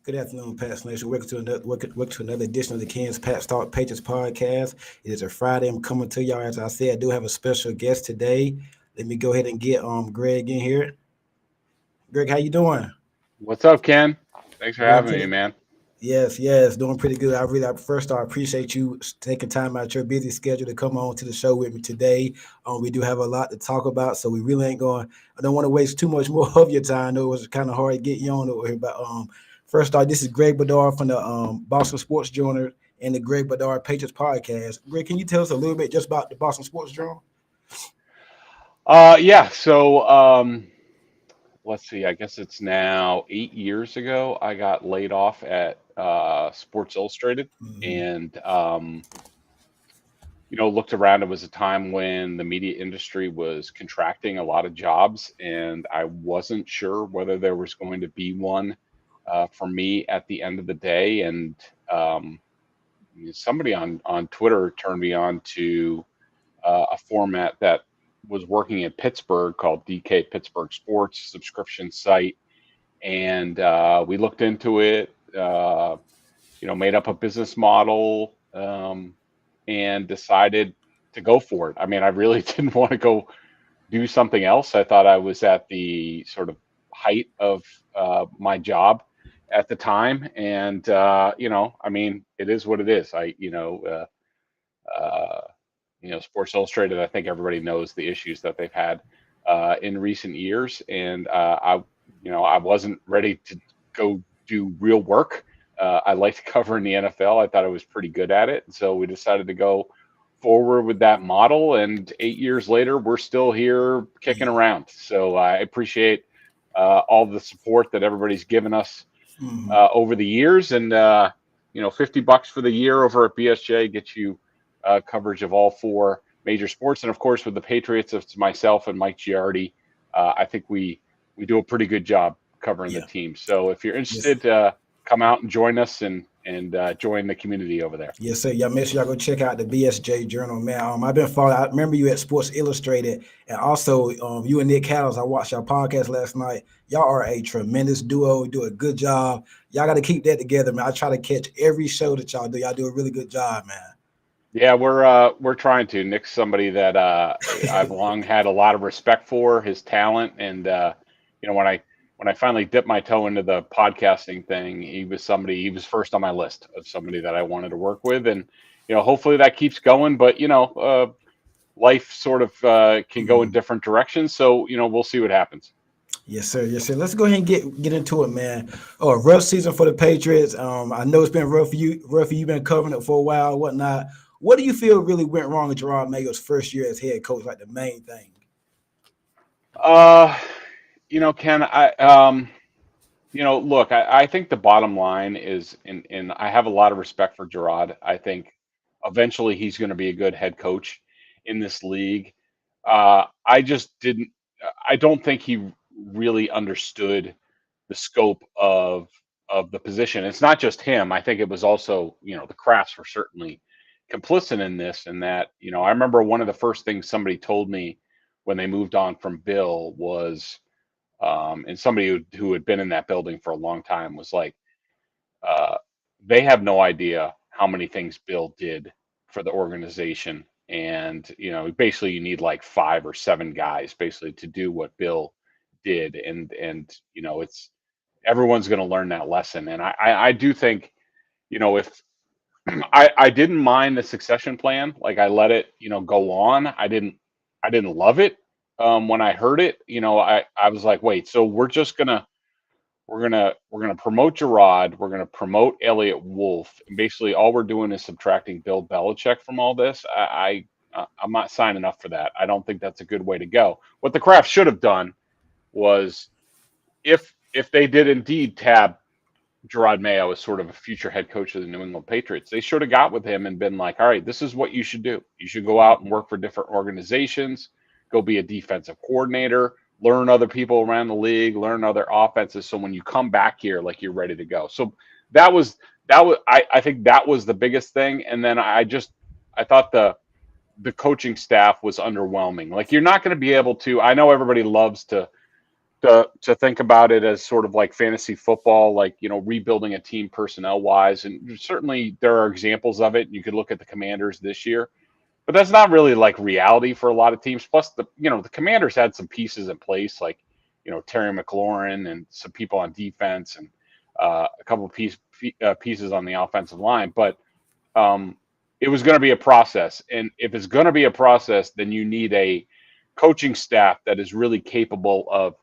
Good afternoon, Pats Nation. Welcome to another edition of the Kansas Pats Talk Patriots podcast. It is a Friday. I'm coming to y'all. As I said, I do have a special guest today. Let me go ahead and get Greg in here. Greg, how you doing? What's up, Ken? Thanks for Doing having me, pretty. man. Yes, doing pretty good. First off, I appreciate you taking time out your busy schedule to come on to the show with me today. We do have a lot to talk about, so we really ain't going. I don't want to waste too much more of your time. I know it was kind of hard to get you on over here, but first off, this is Greg Bedard from the Boston Sports Journal and the Greg Bedard Patriots podcast. Greg, can you tell us a little bit just about the Boston Sports Journal? Yeah. So let's see. I guess it's now 8 years ago. I got laid off at Sports Illustrated, Mm-hmm. and looked around. It was a time when the media industry was contracting a lot of jobs, and I wasn't sure whether there was going to be one for me at the end of the day. And um, somebody on Twitter turned me on to a format that was working in Pittsburgh called DK Pittsburgh Sports subscription site, and we looked into it. Made up a business model, and decided to go for it. I mean, I really didn't want to go do something else. I thought I was at the sort of height of my job at the time, and I mean, it is what it is. Uh, Sports Illustrated, I think everybody knows the issues that they've had in recent years, and I wasn't ready to go do real work. I liked covering the NFL. I thought I was pretty good at it, and so we decided to go forward with that model. And 8 years later, we're still here kicking around. So I appreciate all the support that everybody's given us Mm-hmm. over the years, and $50 for the year over at BSJ gets you coverage of all four major sports. And of course, with the Patriots, it's myself and Mike Giardi. I think we do a pretty good job covering the Yeah. team. So if you're Yes. interested, come out and join us and join the community over there. Yes, sir. Y'all make sure y'all go check out the BSJ Journal, man. I've been following. I remember you at Sports Illustrated, and also you and Nick Cattles. I watched your podcast last night. Y'all are a tremendous duo. You do a good job. Y'all got to keep that together, man. I try to catch every show that y'all do. Y'all do a really good job, Yeah, we're trying to. Nick's somebody that I've man. long had a lot of respect for his talent, and when I finally dipped my toe into the podcasting thing, he was first on my list of somebody that I wanted to work with, and hopefully that keeps going. But life sort of can go in Mhm. different directions, so we'll see what happens. Yes, sir. Yes, sir. Let's go ahead and get into it, man. Oh, a rough season for the Patriots. I know it's been rough for you. Rough for you. Been covering it for a while, whatnot. What do you feel really went wrong with Gerard Mayo's first year as head coach? Like the main thing. Uh, Ken, look, I think the bottom line is, and I have a lot of respect for Gerard. I think eventually he's going to be a good head coach in this league. I just didn't. I don't think he really understood the scope of the position. It's not just him. I think it was also, the Crafts were certainly complicit in this. And that, I remember one of the first things somebody told me when they moved on from Bill was, and somebody who had been in that building for a long time was like, uh, they have no idea how many things Bill did for the organization. And, basically you need like 5 or 7 guys basically to do what Bill did. And, it's everyone's going to learn that lesson. And I do think, if I didn't mind the succession plan, like I let it, go on. I didn't love it, when I heard it. I was like, wait, so we're gonna promote Gerard, we're gonna promote Elliot Wolf, and basically all we're doing is subtracting Bill Belichick from all this. I'm not signing up for that. I don't think that's a good way to go. What the Kraft should have done was, if they did indeed tab Gerard Mayo as sort of a future head coach of the New England Patriots, they should have got with him and been like, all right, this is what you should do. You should go out and work for different organizations, go be a defensive coordinator, learn other people around the league, learn other offenses. So when you come back here, like, you're ready to go. So that was I think that was the biggest thing. And then I thought the coaching staff was underwhelming. Like, you're not going to be able to. I know everybody loves to think about it as sort of like fantasy football, like, rebuilding a team personnel wise. And certainly there are examples of it. You could look at the Commanders this year, but that's not really like reality for a lot of teams. Plus, the Commanders had some pieces in place, like, Terry McLaurin and some people on defense, and a couple of pieces on the offensive line. But it was going to be a process. And if it's going to be a process, then you need a coaching staff that is really capable of,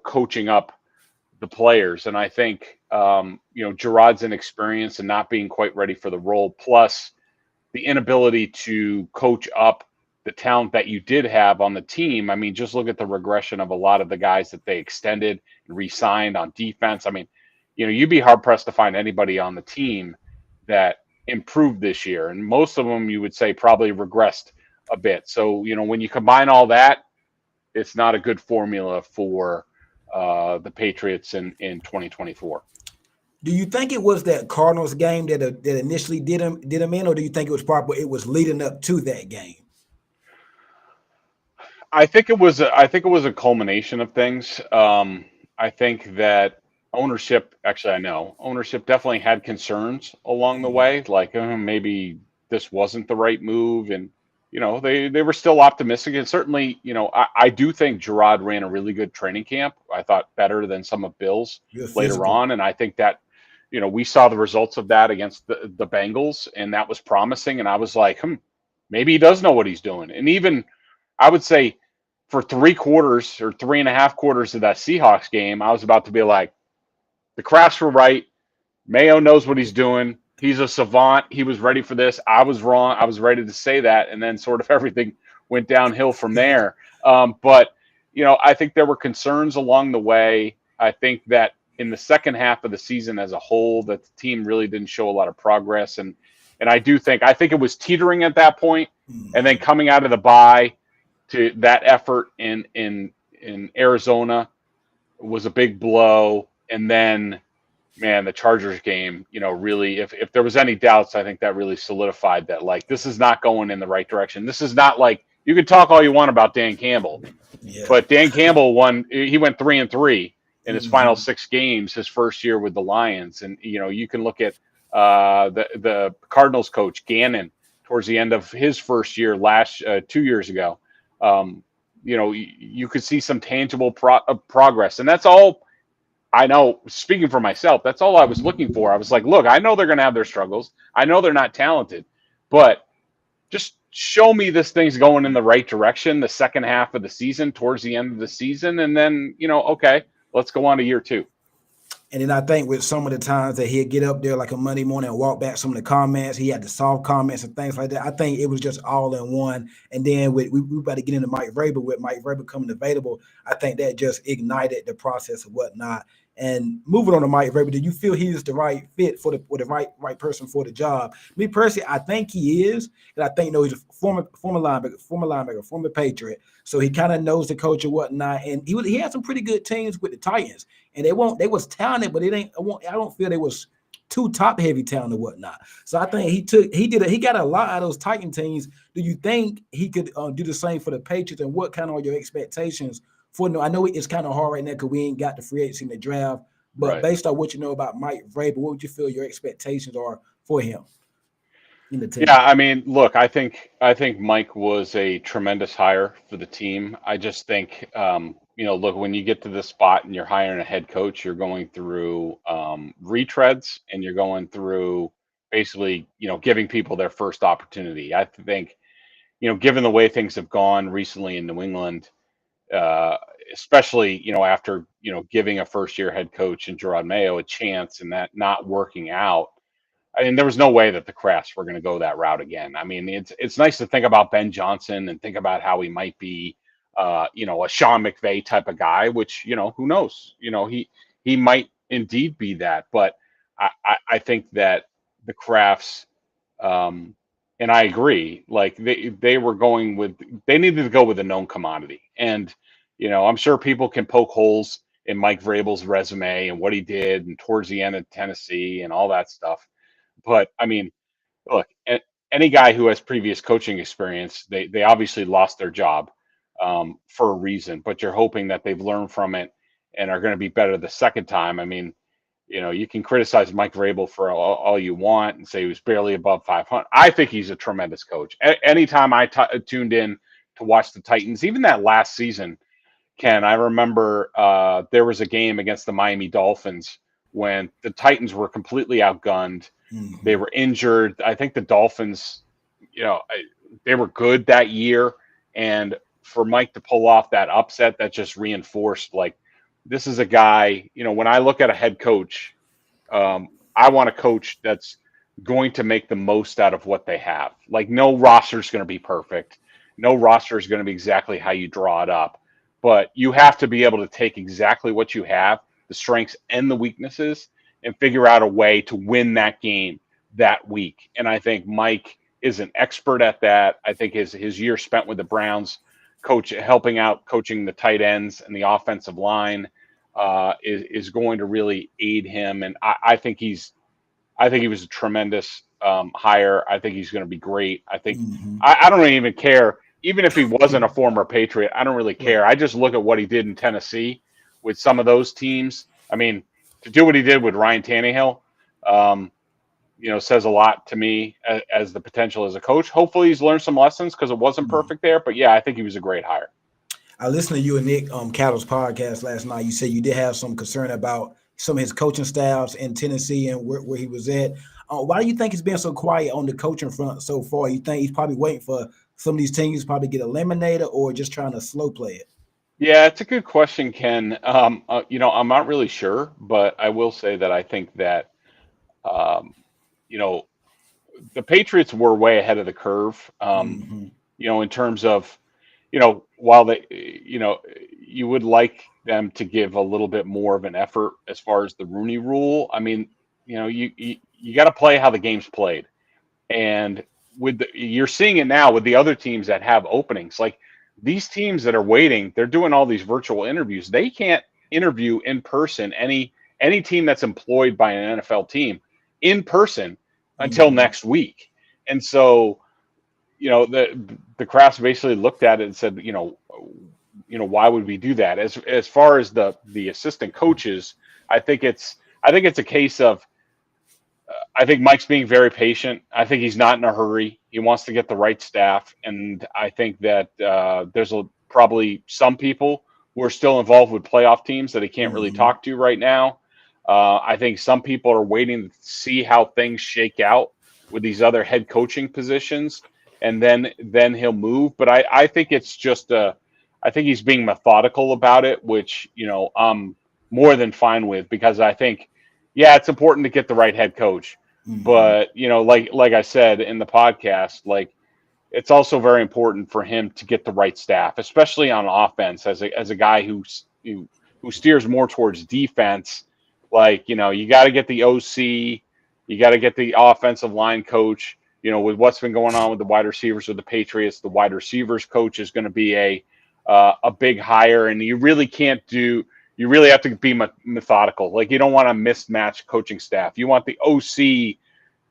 coaching up the players. And I think, Gerard's inexperience and not being quite ready for the role, plus the inability to coach up the talent that you did have on the team. I mean, just look at the regression of a lot of the guys that they extended and re-signed on defense. I mean, you'd be hard pressed to find anybody on the team that improved this year, and most of them you would say probably regressed a bit. So, when you combine all that, it's not a good formula for the Patriots in 2024. Do you think it was that Cardinals game that initially did him in, or do you think it was probably it was leading up to that game? I think it was a culmination of things. I think that ownership, actually, I know ownership definitely had concerns along the Mhm. way, like, maybe this wasn't the right move, and they were still optimistic. And certainly, I do think Gerard ran a really good training camp. I thought better than some of Bill's Real later physical. on, and I think that we saw the results of that against the Bengals, and that was promising. And I was like, maybe he does know what he's doing. And even, I would say, for 3 quarters or 3.5 quarters of that Seahawks game, I was about to be like, the Crafts were right. Mayo knows what he's doing. He's a savant. He was ready for this. I was wrong. I was ready to say that. And then sort of everything went downhill from there. But, I think there were concerns along the way. I think that in the second half of the season as a whole, that the team really didn't show a lot of progress. And I think it was teetering at that point. And then Mhm. coming out of the bye, to that effort in Arizona was a big blow. And then, man, the Chargers game, really, if there was any doubts, I think that really solidified that, like, this is not going in the right direction. This is not like, you can talk all you want about Dan Campbell, Yeah. but Dan Campbell he went 3-3 in his final Mhm. 6 games his first year with the Lions. And, you can look at the Cardinals coach Gannon towards the end of his first year 2 years ago. Um, you could see some tangible progress. And that's all I know. Speaking for myself, that's all I was looking for. I was like, look, I know they're going to have their struggles. I know they're not talented, but just show me this thing's going in the right direction the second half of the season, towards the end of the season. And then, okay, let's go on to year two. And then I think with some of the times that he'd get up there like a Monday morning and walk back some of the comments, he had the soft comments and things like that. I think it was just all in one. And then we about to get into Mike Vrabel, with Mike Vrabel coming available. I think that just ignited the process and whatnot. And moving on to Mike Vrabel, do you feel he is the right fit for the right person for the job? Me personally, I think he is, and I think he's a former linebacker, former Patriot, so he kind of knows the coach and whatnot. And he had some pretty good teams with the Titans, and they was talented, but it ain't. I don't feel they was too top heavy talent or whatnot. So I think he got a lot out of those Titan teams. Do you think he could do the same for the Patriots? And what kind of are your expectations for? No, I know it's kind of hard right now because we ain't got the free agency in the draft. But Right. based on what you know about Mike Vrabel, what would you feel your expectations are for him in the Yeah, team? I mean, look, I think Mike was a tremendous hire for the team. I just think, look, when you get to this spot and you're hiring a head coach, you're going through retreads, and you're going through basically, giving people their first opportunity. I think, given the way things have gone recently in New England, uh, especially after giving a first year head coach and Gerard Mayo a chance and that not working out. I mean, there was no way that the Crafts were going to go that route again. I mean, it's nice to think about Ben Johnson and think about how he might be, a Sean McVay type of guy, which who knows? He might indeed be that, but I think that the Crafts, um, and I agree, like they were going with they needed to go with a known commodity, and I'm sure people can poke holes in Mike Vrabel's resume and what he did and towards the end of Tennessee and all that stuff, but I mean, look, any guy who has previous coaching experience, they obviously lost their job for a reason, but you're hoping that they've learned from it and are going to be better the second time. I mean, you can criticize Mike Vrabel for all you want and say he was barely above 500. I think he's a tremendous coach. Anytime I tuned in to watch the Titans, even that last season, Ken, I remember there was a game against the Miami Dolphins when the Titans were completely outgunned. They Hmm. were injured. I think the Dolphins, they were good that year. And for Mike to pull off that upset, that just reinforced like this is a guy, when I look at a head coach, I want a coach that's going to make the most out of what they have. Like no roster is going to be perfect. No roster is going to be exactly how you draw it up, but you have to be able to take exactly what you have, the strengths and the weaknesses, and figure out a way to win that game that week. And I think Mike is an expert at that. I think his year spent with the Browns, helping out coaching the tight ends and the offensive line is going to really aid him. And I think he was a tremendous hire. I think he's going to be great. I think Hmm. I don't even care. Even if he wasn't a former Patriot, I don't really Right. care. I just look at what he did in Tennessee with some of those teams. I mean, to do what he did with Ryan Tannehill, um, says a lot to me as the potential as a coach. Hopefully, he's learned some lessons because it wasn't Mm. perfect there. But yeah, I think he was a great hire. I listened to you and Nick Cattle's podcast last night. You said you did have some concern about some of his coaching staffs in Tennessee and where he was at. Why do you think he's been so quiet on the coaching front so far? You think he's probably waiting for some of these teams to probably get eliminated or just trying to slow play it? Yeah, it's a good question, Ken. I'm not really sure, but I will say that I think that um, you know the Patriots were way ahead of the curve. Hmm. In terms of while you would like them to give a little bit more of an effort as far as the Rooney Rule. I mean, you got to play how the game's played, and you're seeing it now with the other teams that have openings. Like these teams that are waiting, they're doing all these virtual interviews. They can't interview in person any team that's employed by an NFL team in person until Hmm. next week. And so, the Crafts basically looked at it and said, why would we do that? As far as the assistant coaches, I think it's I think it's a case of I think Mike's being very patient. I think he's not in a hurry. He wants to get the right staff, and I think that there's probably some people who are still involved with playoff teams that he can't really Hmm. talk to right now. I think some people are waiting to see how things shake out with these other head coaching positions, and then he'll move. But I think it's just I think he's being methodical about it, which I'm more than fine with because I think yeah, it's important to get the right head coach, Hmm. but like I said in the podcast, like it's also very important for him to get the right staff, especially on offense as a guy who steers more towards defense. Like, you got to get the OC, you got to get the offensive line coach. With what's been going on with the wide receivers with the Patriots, the wide receivers coach is going to be a big hire, and you really have to be methodical. Like, you don't want to mismatch coaching staff. You want the OC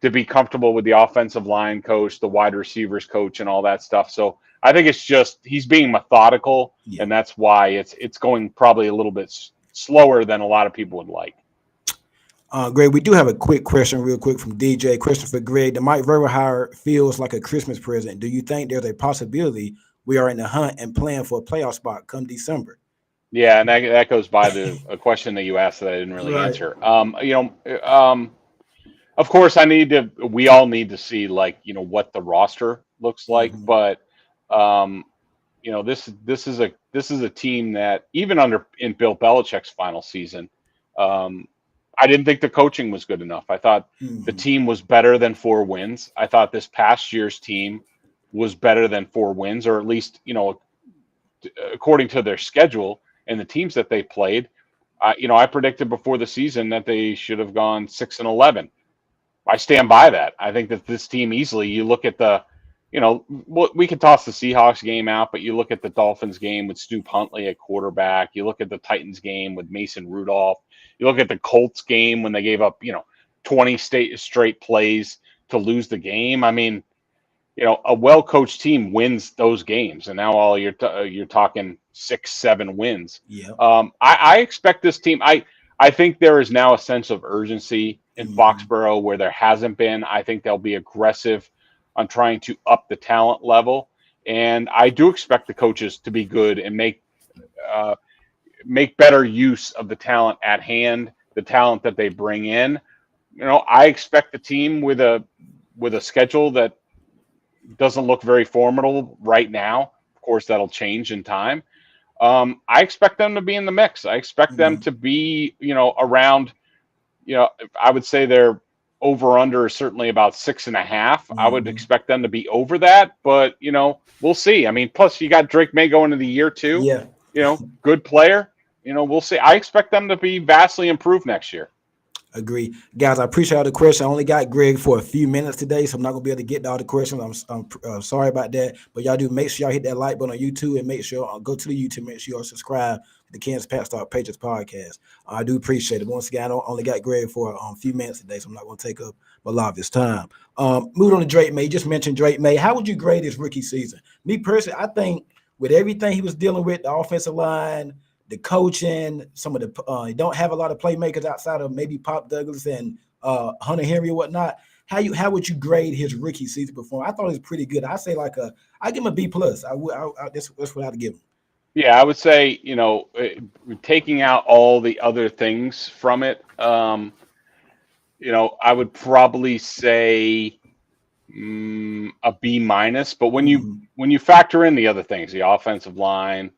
to be comfortable with the offensive line coach, the wide receivers coach, and all that stuff. So I think it's just he's being methodical, Yeah. and that's why it's going probably a little bit slower than a lot of people would like. Greg, we do have a quick question, real quick, from DJ Christopher Greg. The Mike Vrabel hire feels like a Christmas present. Do you think there's a possibility we are in the hunt and playing for a playoff spot come December? Yeah, and that goes by the a question that you asked that I didn't really Right. answer. Of course, we all need to see like what the roster looks like, Hmm. but um, this is a team that even under in Bill Belichick's final season, um, I didn't think the coaching was good enough. I thought the Hmm. team was better than 4 wins. I thought this past year's team was better than 4 wins, or at least according to their schedule and the teams that they played. I predicted before the season that they should have gone 6-11. I stand by that. I think that this team easily. You look at we could toss the Seahawks game out, but you look at the Dolphins game with Stu Huntley at quarterback. You look at the Titans game with Mason Rudolph. You look at the Colts game when they gave up 20 straight plays to lose the game. I mean, a well coached team wins those games, and now all you're talking 6-7 wins. Yeah. I expect this team. I think there is now a sense of urgency in Hmm. Foxborough where there hasn't been. I think they'll be aggressive on trying to up the talent level, and I do expect the coaches to be good and uh, make better use of the talent at hand, the talent that they bring in. I expect the team with a schedule that doesn't look very formidable right now. Of course, that'll change in time. I expect them to be in the mix. I expect them Hmm. to be, around, I would say they're over under certainly about 6.5. I would Hmm. expect them to be over that, but we'll see. I mean, plus you got Drake May going into the year too. Yeah. Good player. We'll see. I expect them to be vastly improved next year. Agree, guys. I appreciate all the questions. I only got Greg for a few minutes today, so I'm not gonna be able to get to all the questions. I'm sorry about that, but y'all do make sure y'all hit that like button on YouTube and make sure go to the YouTube. Make sure y'all subscribe to the Kansas Patriots podcast. I do appreciate it. Once again, I don't, only got Greg for a few minutes today, so I'm not gonna take up a lot of his time. Moving on to Drake May. You just mentioned Drake May. How would you grade his rookie season? Me personally, I think with everything he was dealing with, the offensive line, the coaching, some of the don't have a lot of playmakers outside of maybe Pop Douglas and Hunter Henry or whatnot. How would you grade his rookie season performance? I thought it was pretty good. I say I give him a B plus. I would that's what I'd give him. Yeah, I would say, taking out all the other things from it, I would probably say a B minus. But when you Mm-hmm. when you factor in the other things, the offensive line,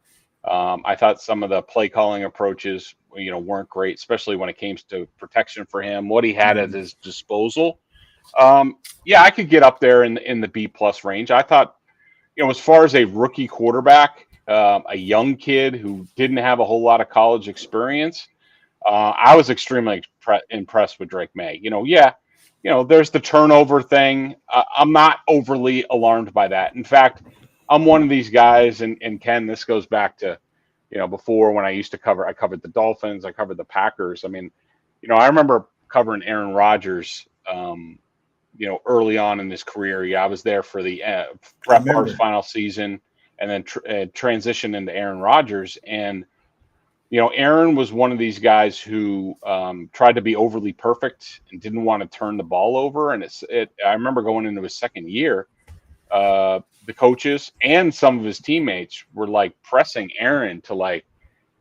I thought some of the play calling approaches, weren't great, especially when it came to protection for him. What he had at Mm-hmm. his disposal, yeah, I could get up there in the B plus range. I thought, as far as a rookie quarterback, a young kid who didn't have a whole lot of college experience, I was extremely impressed with Drake May. Yeah, there's the turnover thing. I'm not overly alarmed by that. In fact, I'm one of these guys, and Ken, this goes back to, before when I covered the Dolphins, I covered the Packers. I mean, I remember covering Aaron Rodgers, early on in his career. Yeah, I was there for the I Brett Favre's remember. final season, and then transitioned into Aaron Rodgers. And Aaron was one of these guys who tried to be overly perfect and didn't want to turn the ball over. And I remember going into his second year, the coaches and some of his teammates were like pressing Aaron to like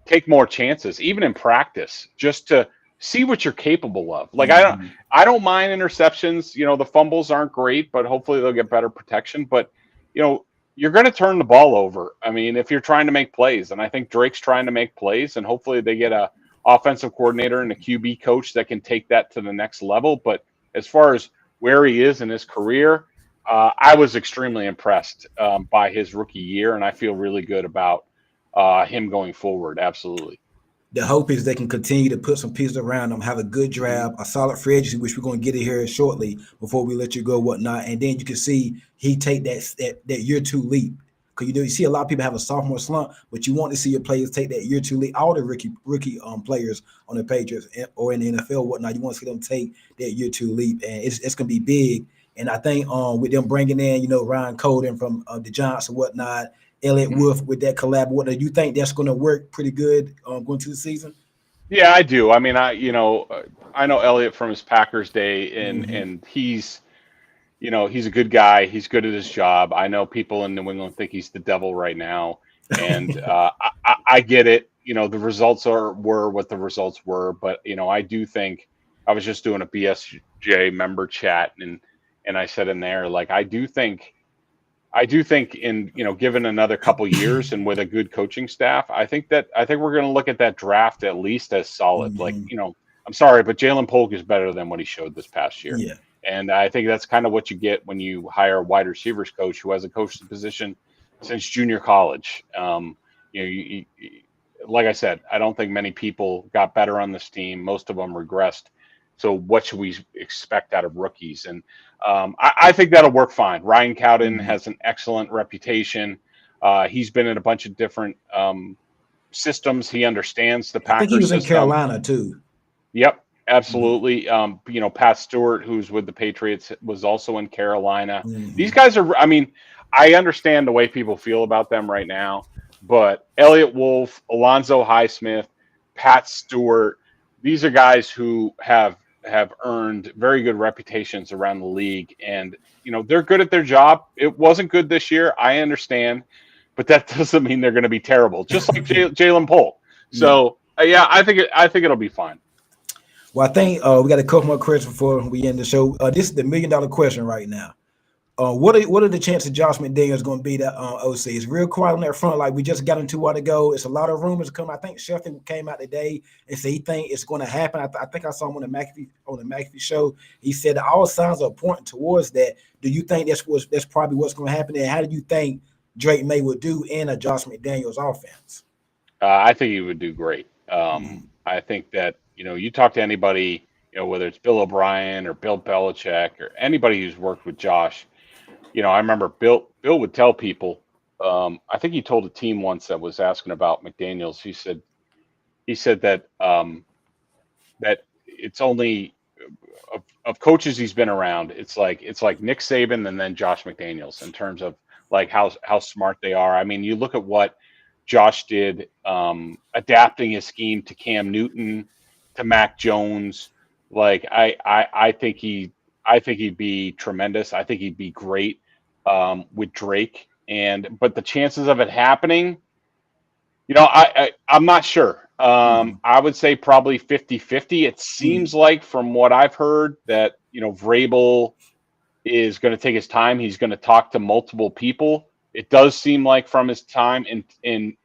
take more chances, even in practice, just to see what you're capable of. Like Mm-hmm. I don't mind interceptions. The fumbles aren't great, but hopefully they'll get better protection. But you know, you're going to turn the ball over. I mean, if you're trying to make plays, and I think Drake's trying to make plays, and hopefully they get a offensive coordinator and a QB coach that can take that to the next level. But as far as where he is in his career, I was extremely impressed by his rookie year, and I feel really good about him going forward. Absolutely. The hope is they can continue to put some pieces around them, have a good Hmm. draft, a solid free agency, which we're going to get it here shortly before we let you go, whatnot. And then you can see he take that year two leap. Because you see a lot of people have a sophomore slump, but you want to see your players take that year two leap. All the rookie players on the Patriots or in the NFL, whatnot, you want to see them take that year two leap, and it's going to be big. And I think with them bringing in, Ryan Coden from the Giants and whatnot, Elliott Hmm. Wolf with that collab. What do you think that's going to work pretty good going to the season? Yeah, I do. I mean, I know Elliott from his Packers day, and Mm-hmm. and he's a good guy. He's good at his job. I know people in New England think he's the devil right now, and I get it. The results were what the results were, but I do think I was just doing a BSJ member chat, and I said in there, like, I do think I do think given another couple years and with a good coaching staff, I think we're going to look at that draft at least as solid. Like, Hmm. I'm sorry, but Jalen Polk is better than what he showed this past year. Yeah. And I think that's kind of what you get when you hire a wide receivers coach who has coached the position since junior college. Like I said, I don't think many people got better on this team. Most of them regressed. So what should we expect out of rookies? And I think that'll work fine. Ryan Cowden Hmm. has an excellent reputation. He's been in a bunch of different systems. He understands the I think he Packers was in system. Carolina too. Yep, Hmm. absolutely. Pat Stewart, who's with the Patriots, was also in Carolina. These Hmm. guys are, I mean, I understand the way people feel about them right now, but Elliott Wolf, Alonzo Highsmith, Pat Stewart, these are guys who have earned very good reputations around the league, and they're good at their job. It wasn't good this year, I understand, but that doesn't mean they're going to be terrible. Just like Jalen Polk. Yeah. So yeah, I think it'll be fine. Well, I think we got a couple more questions before we end the show. This is the $1 million question right now. What are the chances Josh McDaniels going to be that OC? It's real quiet on that front. Like we just got into a while ago. It's a lot of rumors coming. I think Sheffield came out today and said he think it's going to happen. I think I saw him on the McAfee show. He said that all signs are pointing towards that. Do you think that's probably what's going to happen? And how do you think Drake May would do in a Josh McDaniels offense? I think he would do great. Mm-hmm. I think that you talk to anybody, whether it's Bill O'Brien or Bill Belichick or anybody who's worked with Josh. I remember Bill would tell people. I think he told a team once that was asking about McDaniels. He said that that it's only of coaches he's been around. It's like Nick Saban and then Josh McDaniels in terms of like how smart they are. I mean, you look at what Josh did, adapting his scheme to Cam Newton, to Mac Jones. Like I think he'd be tremendous. I think he'd be great with Drake. But the chances of it happening, I'm not sure. Mm-hmm. I would say probably 50-50. It Mm-hmm. seems like from what I've heard that, Vrabel is going to take his time. He's going to talk to multiple people. It does seem like from his time in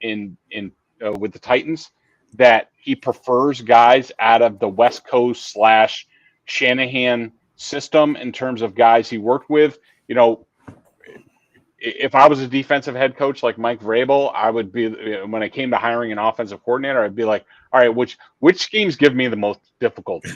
with the Titans that he prefers guys out of the West Coast slash Shanahan system in terms of guys he worked with. If I was a defensive head coach like Mike Vrabel, I would be when it came to hiring an offensive coordinator, I'd be like, all right, which schemes give me the most difficulty?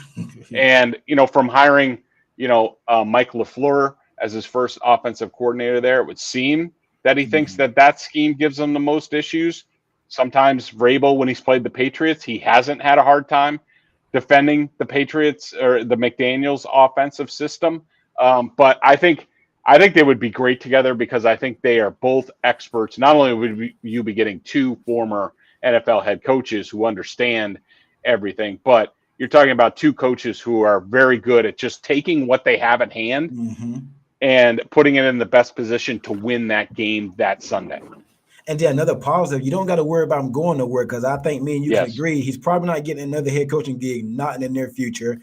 And from hiring, Mike LaFleur as his first offensive coordinator there, it would seem that he thinks Mm-hmm. that scheme gives him the most issues. Sometimes Vrabel, when he's played the Patriots, he hasn't had a hard time defending the Patriots or the McDaniels offensive system. But I think they would be great together because I think they are both experts. Not only would you be getting two former NFL head coaches who understand everything, but you're talking about two coaches who are very good at just taking what they have at hand Mm-hmm. and putting it in the best position to win that game that Sunday. And then another positive, you don't got to worry about him going nowhere because I think me and you can Yes. agree he's probably not getting another head coaching gig, not in the near future.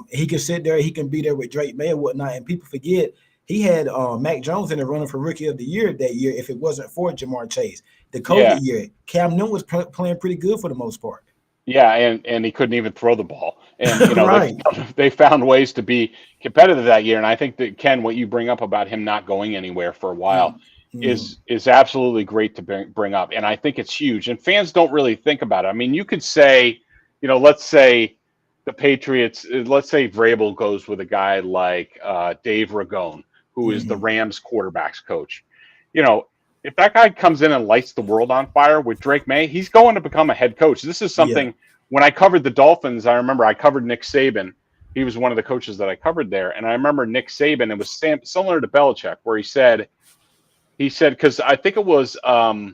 He can sit there, he can be there with Drake May and whatnot. And people forget he had Mac Jones in the running for Rookie of the Year that year if it wasn't for Jamar Chase. The COVID Yeah. year, Cam Newton was playing pretty good for the most part. Yeah, and he couldn't even throw the ball. And they Right. they found ways to be competitive that year. And I think that Ken, what you bring up about him not going anywhere for a while Mm-hmm. is absolutely great to bring up. And I think it's huge. And fans don't really think about it. I mean, you could say, let's say the Patriots, let's say Vrabel goes with a guy like Dave Ragone, who is the Mm-hmm. Rams quarterbacks coach. You know, if that guy comes in and lights the world on fire with Drake May, he's going to become a head coach. This is Yeah. something when I covered the Dolphins, I remember I covered Nick Saban. He was one of the coaches that I covered there. And I remember Nick Saban, it was similar to Belichick, where he said, because I think it was, I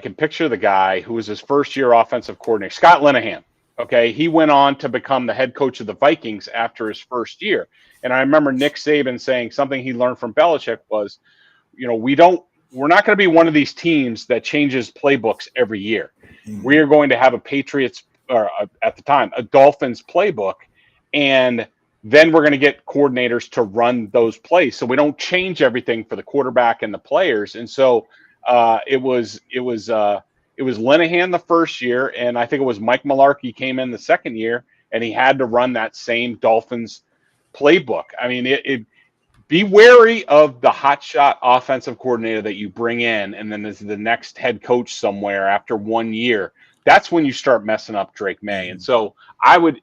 can picture the guy who was his first year offensive coordinator, Scott Linehan. Okay. He went on to become the head coach of the Vikings after his first year. And I remember Nick Saban saying something he learned from Belichick was, we're not going to be one of these teams that changes playbooks every year. We Mm-hmm. are going to have a Patriots, or at the time, a Dolphins playbook. And then we're going to get coordinators to run those plays. So we don't change everything for the quarterback and the players. And so it was Linehan the first year, and I think it was Mike Mularkey came in the second year, and he had to run that same Dolphins playbook. I mean, be wary of the hotshot offensive coordinator that you bring in, and then as the next head coach somewhere after 1 year. That's when you start messing up Drake Maye. And so I would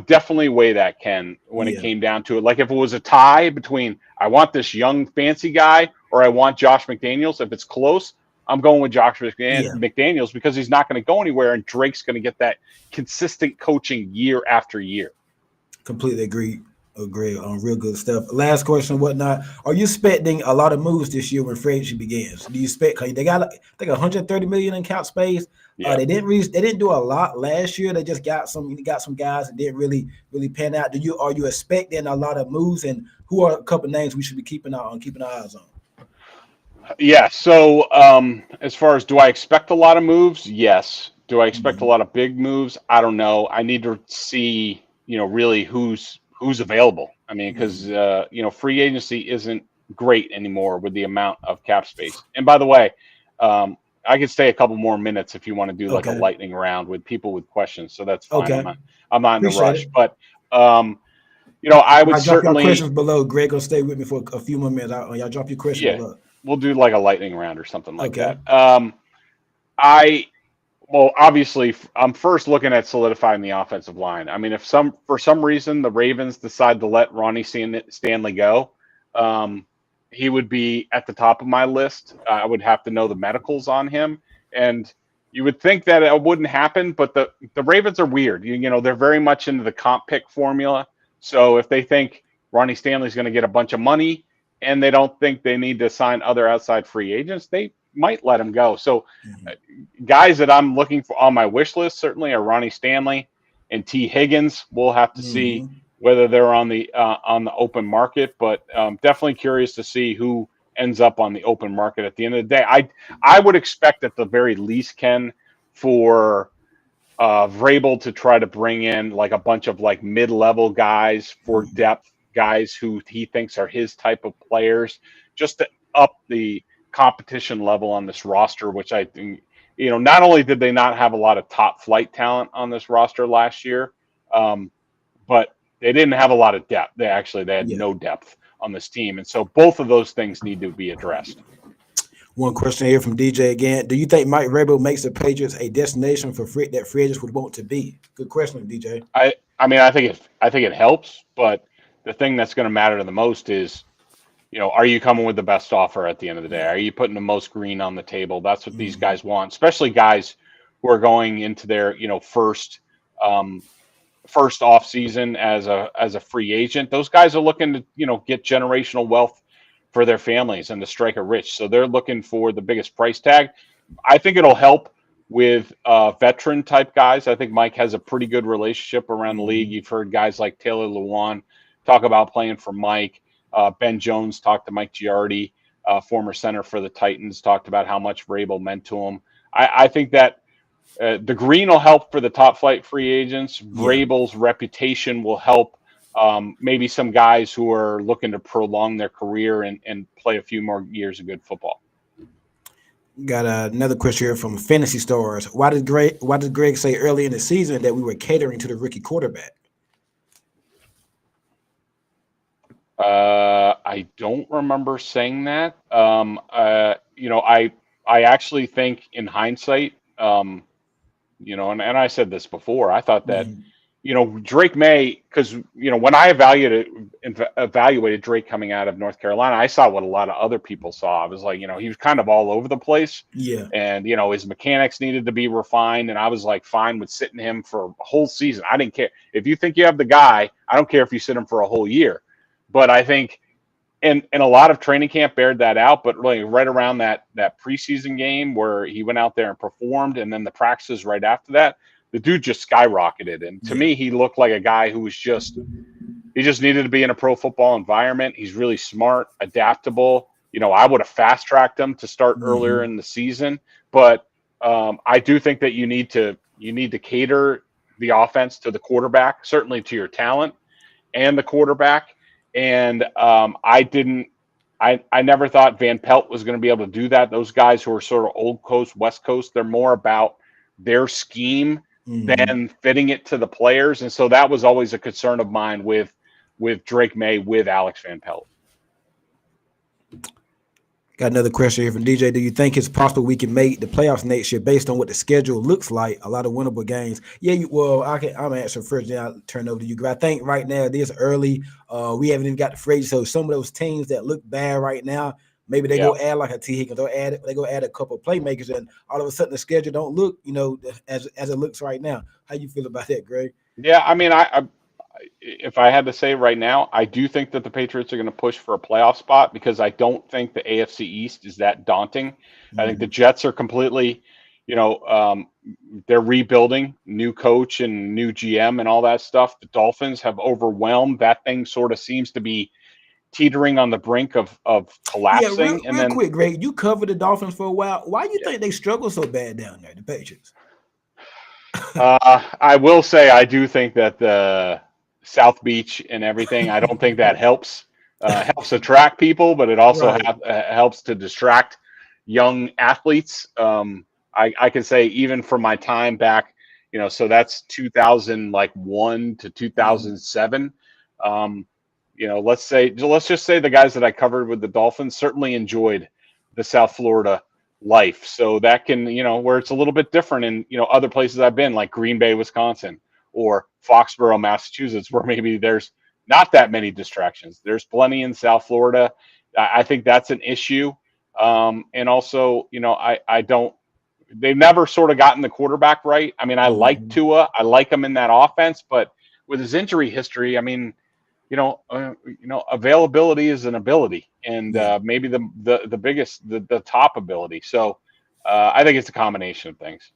definitely weigh that, Ken, when it Yeah, came down to it. Like if it was a tie between I want this young fancy guy or I want Josh McDaniels, if it's close, I'm going with Josh yeah, McDaniels because he's not going to go anywhere, and Drake's going to get that consistent coaching year after year. completely agree. Agree on real good stuff. Last question, whatnot. Are you expecting a lot of moves this year when free agency begins? Do you expect? Cause they got, I think, 130 million in cap space. Yeah. They didn't do a lot last year. They just got some guys that didn't really pan out. Are you expecting a lot of moves? And who are a couple names we should be keeping our eyes on? Yeah. So, as far as do I expect a lot of moves? Yes. Do I expect a Mhm. lot of big moves? I don't know. I need to see, really who's available. I mean, because Mhm. free agency isn't great anymore with the amount of cap space. And by the way, I could stay a couple more minutes if you want to do like a Okay. lightning round with people with questions. So that's fine. Okay. I'm not in a Appreciate rush, it. but um, I would Y'all drop your certainly, questions below. Greg will stay with me for a few more minutes. Y'all drop your questions yeah, below. we'll do like a lightning round or something like Okay. that. I Well, obviously, I'm first looking at solidifying the offensive line. I mean, if for some reason the Ravens decide to let Ronnie Stanley go, um, he would be at the top of my list. I would have to know the medicals on him, and you would think that it wouldn't happen, but the Ravens are weird. They're very much into the comp pick formula. So if they think Ronnie Stanley's going to get a bunch of money, and they don't think they need to sign other outside free agents, they might let him go. So Mhm. guys that I'm looking for on my wish list certainly are Ronnie Stanley and T. Higgins. We'll have to see Mhm. whether they're on the open market, but definitely curious to see who ends up on the open market at the end of the day. I would expect at the very least, Ken, for Vrabel to try to bring in like a bunch of like mid-level guys for Mhm. depth, guys who he thinks are his type of players, just to up the competition level on this roster, which I think, not only did they not have a lot of top flight talent on this roster last year, um, but they didn't have a lot of depth. They had Yeah. no depth on this team. And so both of those things need to be addressed. One question here from DJ again. Do you think Mike Vrabel makes the Patriots a destination for free agents would want to be? Good question, DJ. I mean, I think it helps, but the thing that's going to matter the most is, are you coming with the best offer at the end of the day? Yeah. Are you putting the most green on the table? That's what these Mhm. guys want, especially guys who are going into their, um, first off season as a free agent. Those guys are looking to, get generational wealth for their families and to strike it rich. So they're looking for the biggest price tag. I think it'll help with veteran type guys. I think Mike has a pretty good relationship around the league. Mhm. You've heard guys like Taylor Lewan talk about playing for Mike. Ben Jones talked to Mike Giardi, former center for the Titans, talked about how much Vrabel meant to him. I think that the green will help for the top flight free agents. Yeah. Vrabel's reputation will help maybe some guys who are looking to prolong their career and play a few more years of good football. Got another question here from Fantasy Stars. Why did Greg say early in the season that we were catering to the rookie quarterback? I don't remember saying that. I actually think in hindsight, and I said this before. I thought that Mhm. Drake May, because when I evaluated Drake coming out of North Carolina, I saw what a lot of other people saw. I was like, he was kind of all over the place, Yeah. and his mechanics needed to be refined, and I was like fine with sitting him for a whole season. I didn't care if you think you have the guy. I don't care if you sit him for a whole year, but I think. And a lot of training camp bared that out, but really right around that preseason game where he went out there and performed, and then the practices right after that, the dude just skyrocketed. And to Yeah. me, he looked like a guy who was he just needed to be in a pro football environment. He's really smart, adaptable. I would have fast tracked him to start earlier Mhm. in the season, but I do think that you need to cater the offense to the quarterback, certainly to your talent, and the quarterback. And I never thought Van Pelt was going to be able to do that. Those guys who are sort of Old Coast, West Coast, they're more about their scheme Mhm. than fitting it to the players. And so that was always a concern of mine with Drake Maye, with Alex Van Pelt. Got another question here from DJ. Do you think it's possible we can make the playoffs next year based on what the schedule looks like? A lot of winnable games. Yeah, well, I'm answering first, then I'll turn over to you. I think right now it is early. We haven't even got the phrase. So some of those teams that look bad right now, maybe they Yeah. go add like a T Higgins, they go add a couple of playmakers, and all of a sudden the schedule don't look, as it looks right now. How you feel about that, Greg? Yeah. I mean, if I had to say right now, I do think that the Patriots are going to push for a playoff spot because I don't think the AFC East is that daunting. I think the Mhm. Jets are completely, they're rebuilding, new coach and new GM and all that stuff. The Dolphins have overwhelmed. That thing sort of seems to be teetering on the brink of Yeah, collapsing. And real then quick, Greg. You covered the Dolphins for a while. Why do you yeah, think they struggle so bad down there, the Patriots? I will say I do think that the South Beach and everything, I don't think that helps attract people, but it also Right. helps to distract young athletes. I can say even from my time back, so that's 2001 to Mhm. 2007. Um, let's just say the guys that I covered with the Dolphins certainly enjoyed the South Florida life. So that can, where it's a little bit different in, other places I've been, like Green Bay, Wisconsin, or Foxborough, Massachusetts, where maybe there's not that many distractions. There's plenty in South Florida. I think that's an issue. And also, I don't, they've never sort of gotten the quarterback right. I mean, I like Mhm. Tua. I like him in that offense, but with his injury history, I mean, availability is an ability, and Yeah. maybe the biggest, the top ability. So I think it's a combination of things.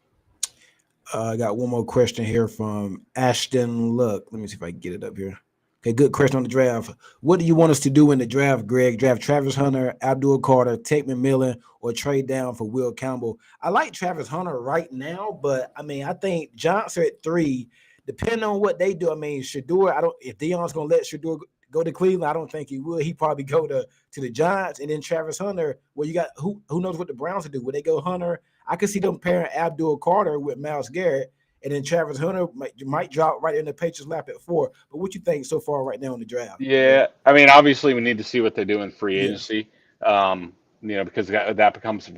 I got one more question here from Ashton Luck. Let me see if I can get it up here. Okay, good question on the draft. What do you want us to do in the draft, Greg? Draft Travis Hunter, Abdul Carter, Tate McMillan, or trade down for Will Campbell? I like Travis Hunter right now, but I mean, I think Johnson at 3, depending on what they do. I mean, Shador, I don't, if Dion's gonna let Shador go to Cleveland, I don't think he would. He probably go to the Giants, and then Travis Hunter. Well, you got who knows what the Browns will do? Would they go Hunter? I could see them pairing Abdul Carter with Myles Garrett, and then Travis Hunter might drop right in the Patriots' lap at 4. But what you think so far right now in the draft? Yeah, I mean, obviously, we need to see what they do in free Yeah. agency, because that becomes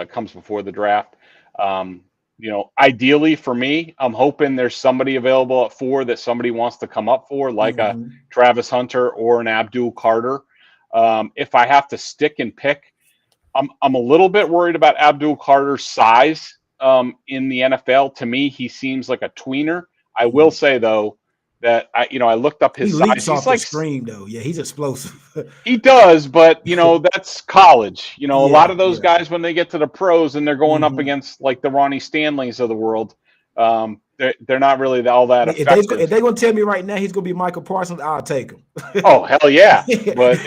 comes before the draft. Um, ideally for me, I'm hoping there's somebody available at 4 that somebody wants to come up for, like a Mm-hmm. Travis Hunter or an Abdul Carter. If I have to stick and pick, I'm a little bit worried about Abdul Carter's size in the NFL. To me, he seems like a tweener. I will Mm-hmm. say though that I looked up He his size. leaps He's off the like screen though. Yeah, he's explosive. he does, but that's college. A lot Yeah, of those yeah. guys when they get to the pros and they're going up Mm-hmm. against like the Ronnie Stanleys of the world, they're not really all that If effective. they gonna tell me right now he's gonna be Michael Parsons, I'll take him. Oh hell yeah! But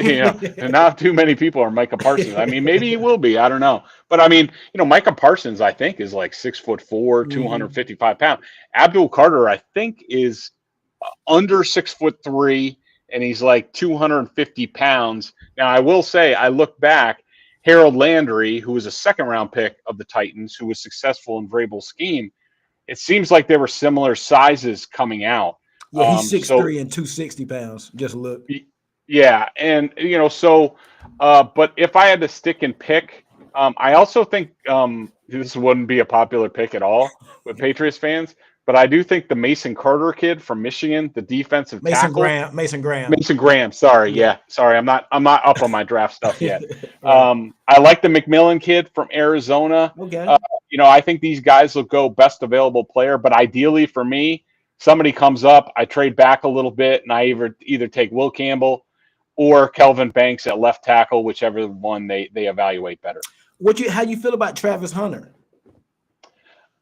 not too many people are Micah Parsons. I mean, maybe he will be. I don't know. But I mean, Micah Parsons, I think, is like 6'4", Mm-hmm. 255 pounds. Abdul Carter, I think, is under 6'3", and he's like 250 pounds. Now, I will say, I look back. Harold Landry, who was a second round pick of the Titans, who was successful in Vrabel's scheme, it seems like they were similar sizes coming out. Yeah, he's six So three and 260 pounds. Just look. yeah, and but if I had to stick and pick, I also think this wouldn't be a popular pick at all with Patriots fans, but I do think the Mason Carter kid from Michigan, the defensive tackle, Mason Graham. Mason Graham. Sorry, Yeah. yeah, sorry, I'm not up on my draft stuff yet. Right. I like the McMillan kid from Arizona. Okay. Uh, I think these guys will go best available player, but ideally for me, somebody comes up, I trade back a little bit, and I either take Will Campbell or Kelvin Banks at left tackle, whichever one they evaluate better. How you feel about Travis Hunter?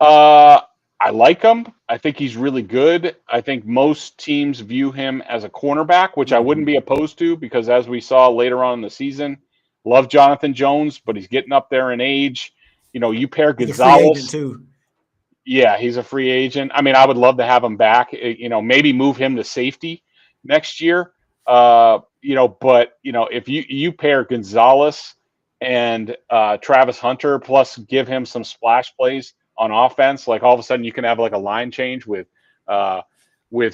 Uh, I like him. I think he's really good. I think most teams view him as a cornerback, which I wouldn't Mm-hmm. be opposed to because, as we saw later on in the season, love Jonathan Jones, but he's getting up there in age. You pair He's a free agent Gonzalez. too. Yeah, he's a free agent. I mean, I would love to have him back. Maybe move him to safety next year. But if you pair Gonzalez and Travis Hunter, plus give him some splash plays on offense, like all of a sudden you can have like a line change with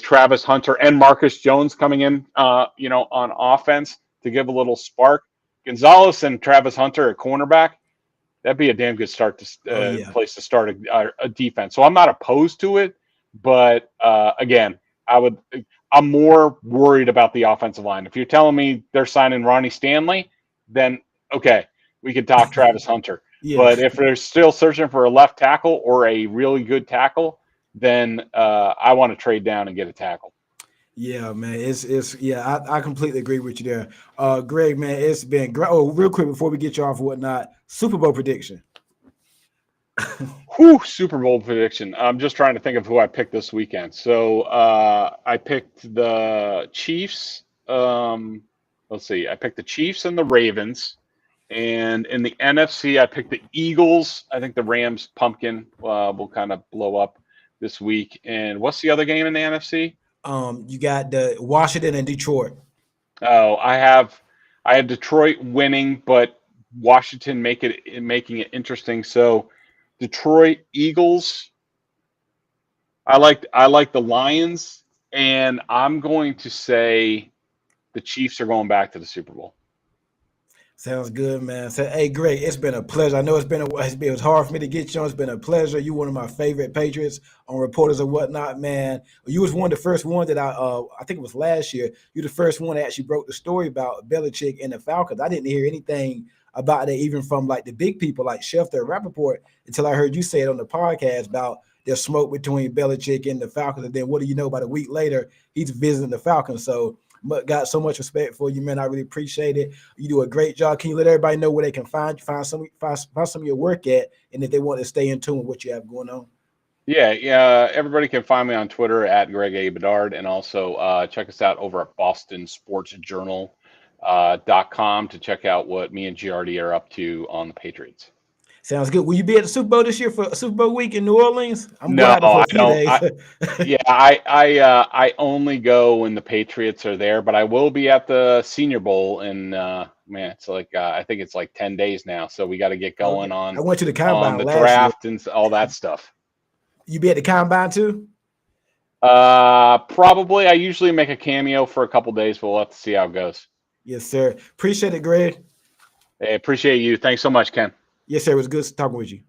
Travis Hunter and Marcus Jones coming in, on offense to give a little spark. Gonzalez and Travis Hunter at cornerback, that'd be a damn good Oh yeah. place to start a defense. So I'm not opposed to it, but again, I'm more worried about the offensive line. If you're telling me they're signing Ronnie Stanley, then okay, we could talk Travis Hunter. Yeah. But if they're still searching for a left tackle or a really good tackle, then I want to trade down and get a tackle. Yeah, man. It's yeah, I completely agree with you there. Greg, man, it's been great. Oh, real quick before we get you off and whatnot, Super Bowl prediction. Whew, Super Bowl prediction. I'm just trying to think of who I picked this weekend. So I picked the Chiefs. Let's see. I picked the Chiefs and the Ravens. And in the NFC, I picked the Eagles. I think the Rams pumpkin will kind of blow up this week. And what's the other game in the NFC? You got the Washington and Detroit. Oh, I have Detroit winning, but Washington making it interesting. So Detroit Eagles. I like the Lions, and I'm going to say the Chiefs are going back to the Super Bowl. Sounds good, man. So, hey, Greg, it's been a pleasure. I know it was hard for me to get you on. It's been a pleasure. You one of my favorite Patriots on reporters and whatnot, man. You was one of the first ones that I think it was last year. You the first one that actually broke the story about Belichick and the Falcons. I didn't hear anything about that even from like the big people like Schefter and Rappaport until I heard you say it on the podcast about the smoke between Belichick and the Falcons. And then what do you know? About a week later, he's visiting the Falcons. So got so much respect for you, man. I really appreciate it. You do a great job. Can you let everybody know where they can find some of your work at, and if they want to stay in tune with what you have going on? Yeah. Everybody can find me on Twitter at Greg A. Bedard, and also check us out over at BostonSportsJournal.com to check out what me and Giardi are up to on the Patriots. Sounds good. Will you be at the Super Bowl this year for Super Bowl week in New Orleans? I'm going No, out there for I a few don't. days. I only go when the Patriots are there, but I will be at the Senior Bowl, and man, it's like I think it's like 10 days now, so we got to get Okay. going I went to the on combine the last year. draft and all that stuff. You be at the combine too? Probably. I usually make a cameo for a couple days, but we'll have to see how it goes. Yes, sir. Appreciate it, Greg. Hey, appreciate you. Thanks so much, Ken. Yes, sir. It was good talking with you.